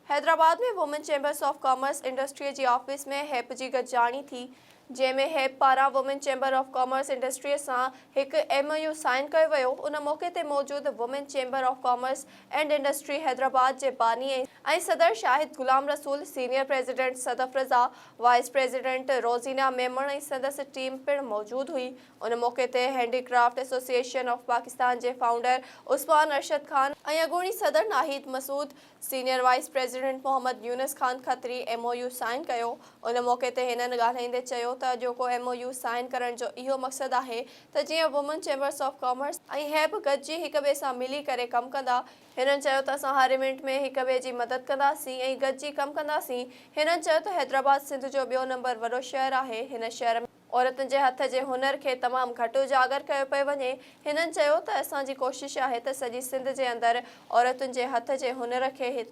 हैदराबाद में women chambers of commerce industry जी office में हेप जी गॾिजाणी थी, जंहिंमें हेप पारां women chamber of commerce industry सां हिकु MOU साइन कयो वियो। उन मौक़े ते मौजूदु women chamber of commerce and industry Hyderabad जे बानी ऐं सदर Shahid Ghulam Rasool, senior president Sadaf Raza, vice president Rozina Memon ऐं संदसि टीम पिणु मौजूदु हुई। उन मौक़े ते हैंडीक्राफ्ट एसोसिएशन ऑफ पाकिस्तान जे फाउंडर उस्मान अरशद खान ऐं अॻूणी सदर Nahid Masood, senior vice president Mohammad Younis Khan Khatri MOU sign कयो। उन मौक़े ते हिननि ॻाल्हाईंदे चयो त अॼोको MOU साइन करण जो इहो मक़सदु आहे त जीअं वुमेन चैंबर्स ऑफ कॉमर्स ऐं हेप गॾिजी हिक ॿिए सां मिली करे कमु कंदा। हिननि चयो त असां हर इवेंट में हिक ॿिए जी मदद कंदासीं ऐं गॾिजी कमु कंदासीं। हिननि चयो त हैदराबाद सिंध जो ॿियो नंबर वॾो शहरु आहे। हिन शहर में औरतुनि जे हथ जे हुनर खे तमामु घटि उजागर कयो पियो वञे। हिननि चयो त असांजी कोशिशि आहे त सॼी सिंध जे अंदरि औरतुनि जे हथ जे हुनर खे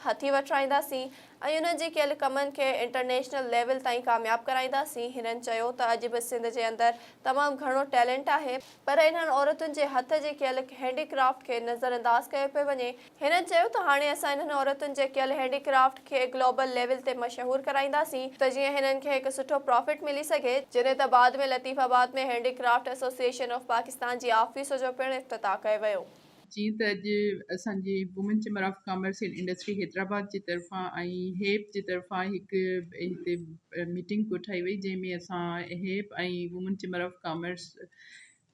हथी वठाईंदासीं ऐं उन्हनि जे कयल कमनि खे इंटरनेशनल लेवल ताईं कामयाबु कराईंदासीं। हिननि चयो त अॼु बि सिंध जे अंदरि तमामु घणो टैलेंट आहे, पर इन्हनि औरतुनि जे हथ जे कयल हैंडीक्राफ्ट खे नज़रअंदाज़ कयो पियो वञे। हिननि चयो त हाणे असां इन्हनि औरतुनि जे कयल हैंडीक्राफ्ट खे ग्लोबल लेवल ते मशहूरु कराईंदासीं त जीअं हिननि खे हिकु सुठो प्रॉफिट मिली सघे। जॾहिं त बाद में लतीफ़ाबाद में हैंडीक्राफ्ट एसोसिएशन ऑफ पाकिस्तान जी ऑफिस जो पिणु इफ़्तिताह कयो वियो। जीअं त अॼु असांजी women chamber of commerce and industry Hyderabad जी तरफ़ां ऐं हेप जी तरफ़ां हिकु हिते मीटिंग कोठाई वई, जंहिंमें असां हेप ऐं वुमेन चैंबर ऑफ कॉमर्स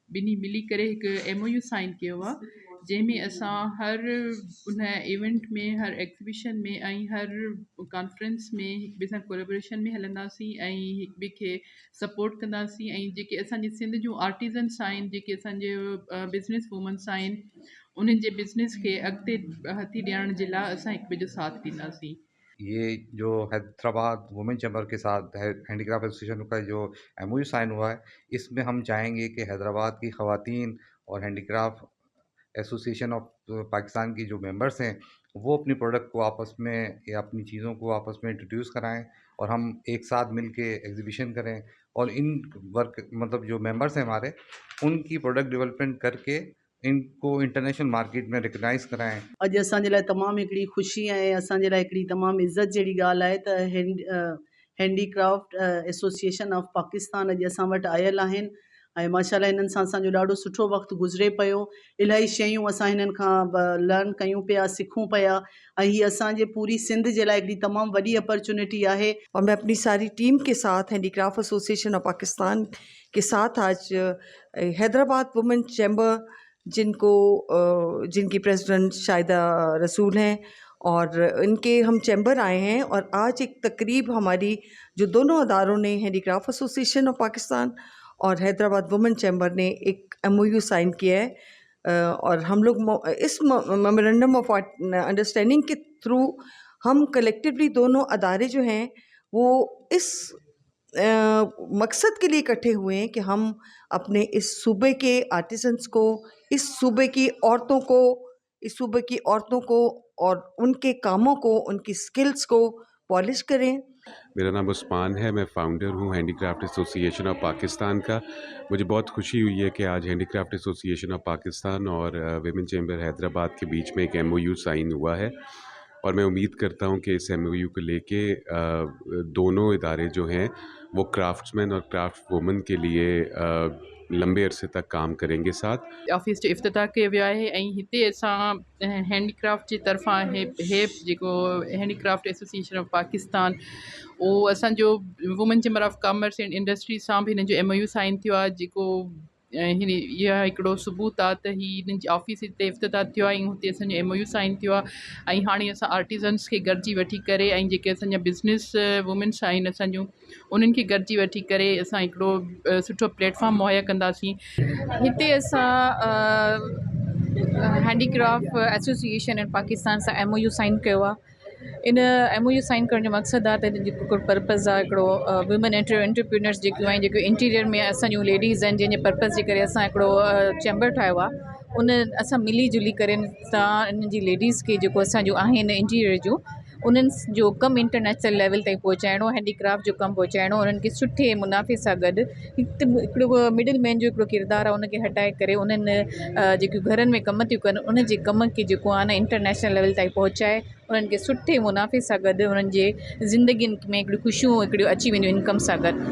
ॿिन्ही मिली करे हिकु MOU साइन कयो आहे, जंहिंमें असां हर उन इवेंट में, हर एग्ज़िबिशन में ऐं हर कॉन्फ्रेंस में हिक ॿिए सां कोलेबोरेशन में हलंदासीं ऐं हिक ॿिए खे सपोर्ट कंदासीं। ऐं जेके असांजे सिंध जूं आर्टिज़न्स आहिनि, जेके असांजे बिज़नेस वूमेंस आहिनि, उन्हनि जे बिज़नेस खे अॻिते हथी ॾियण जे लाइ असां हिक ॿिए जो साथ ॾींदासीं। ये जो हैदराबाद वुमेन चैम्बर के साथ हैंडीक्राफ्ट एसोसिएशन का जो MOU साइन हुआ है, इसमें हम चाहेंगे कि हैदराबाद की ख़वातीन और हैंडीक्राफ्ट एसोसिएशन ऑफ पाकिस्तान की जो मेंबर्स हैं, वो अपनी प्रोडक्ट को आपस में या अपनी चीज़ों को आपस में इंट्रोड्यूस कराएं और हम एक साथ मिल के एग्जीबिशन करें और इन वर्क मतलब जो मेंबर्स हैं हमारे, उनकी प्रोडक्ट डेवलपमेंट करके इनको इंटरनेशनल मार्केट में रिकग्नाइज़ कराएं। अॼु असांजे लाइ तमामु हिकिड़ी ख़ुशी ऐं असांजे लाइ हिकिड़ी तमामु इज़त जहिड़ी ॻाल्हि आहे त हैंडीक्राफ्ट एसोसिएशन ऑफ पाकिस्तान अॼु असां वटि आयल आहिनि ऐं माशाल्लाह हिननि सां असांजो ॾाढो सुठो वक़्तु गुज़रे पियो। इलाही शयूं असां हिननि खां लर्न कयूं पिया, सिखूं पिया ऐं हीअ असांजे पूरी सिंध जे लाइ हिकिड़ी तमामु वॾी अपॉर्चुनिटी है। और मैं अपनी सारी टीम के साथ हैंडीक्राफ्ट एसोसिएशन ऑफ पाकिस्तान के साथ आज हैदराबाद वुमेन चैम्बर जिनकी प्रेसिडेंट शाहिदा रसूल हैं और इनके हम चैम्बर आए हैं, और आज एक तकरीब हमारी जो दोनों अदारों ने, हैंडीक्राफ्ट एसोसिएशन ऑफ पाकिस्तान और हैदराबाद वुमेन चैम्बर ने एक MOU साइन किया है और हम लोग इस मेमोरेंडम ऑफ अंडरस्टैंडिंग के थ्रू हम कलेक्टिवली दोनों अदारे जो हैं वो इस मकसद के लिए इकट्ठे हुए हैं कि हम अपने इस सूबे के आर्टिसंस को, इस सूबे की औरतों को और उनके कामों को, उनकी स्किल्स को पॉलिश करें। मेरा नाम उस्मान है, मैं फ़ाउंडर हूँ हैंडीक्राफ्ट एसोसिएशन ऑफ पाकिस्तान का। मुझे बहुत खुशी हुई है कि आज हैंडीक्राफ्ट एसोसिएशन ऑफ पाकिस्तान और विमेन चैम्बर हैदराबाद के बीच में एक MOU साइन हुआ है, और मैं उम्मीद करता हूँ कि इस MOU को लेके दोनों इदारे जो हैं वो क्राफ्ट्समैन और क्राफ्ट वुमन के लिए लंबे अरसे तक काम करेंगे साथ। ऑफिस जो इफ़्तिताह कयो वियो आहे ऐं हिते असां हैंडीक्राफ्ट जी तरफ़ां हेप जेको हैंडीक्राफ्ट एसोसिएशन ऑफ पाकिस्तान, उहो असांजो women chamber of commerce and industry सां बि हिन जो MOU साइन थियो आहे, जेको इहा हिकिड़ो सबूत आहे त ही हिननि जी ऑफिस हिते इफ़्तिताह थियो आहे ऐं हुते असांजो MOU साइन थियो आहे। ऐं हाणे असां आर्टिज़न्स खे गॾिजी वठी करे ऐं जेके असांजा बिज़नेस वुमेन्स आहिनि असांजूं, उन्हनि खे गॾिजी वठी करे असां हिकिड़ो सुठो प्लेटफॉर्म मुहैया कंदासीं। हिते असां हैंडीक्राफ्ट एसोसिएशन इन पाकिस्तान सां MOU साइन कयो आहे। इन MOU साइन करण जो मक़सदु आहे त जेको पर्पज़ आहे हिकिड़ो वुमेन एंटरप्रेन्योर्स जेकियूं आहिनि, जेके इंटीरियर में असांजूं लेडीज़ आहिनि, जंहिंजे पर्पज़ जे करे असां हिकिड़ो चैम्बर ठाहियो आहे। उन असां मिली जुली करे सां इन्हनि जी लेडीज़ खे जेको असांजो आहिनि इंटीरियर जूं, उन्हनि जो कमु इंटरनेशनल लेवल ताईं पहुचाइणो, हैंडीक्राफ्ट जो कमु पहुचाइणो, उन्हनि खे सुठे मुनाफ़े सां गॾु हिकिड़ो मिडिल मैन जो हिकिड़ो किरदारु आहे उनखे हटाए करे उन्हनि जेकियूं घरनि में कमु थियूं कनि उन जे कम खे जेको आहे न इंटरनेशनल लेवल ताईं पहुचाए उन्हनि खे सुठे मुनाफ़े सां गॾु उन्हनि जे ज़िंदगियुनि में हिकिड़ियूं ख़ुशियूं हिकिड़ियूं अची वेंदियूं इनकम सां गॾु।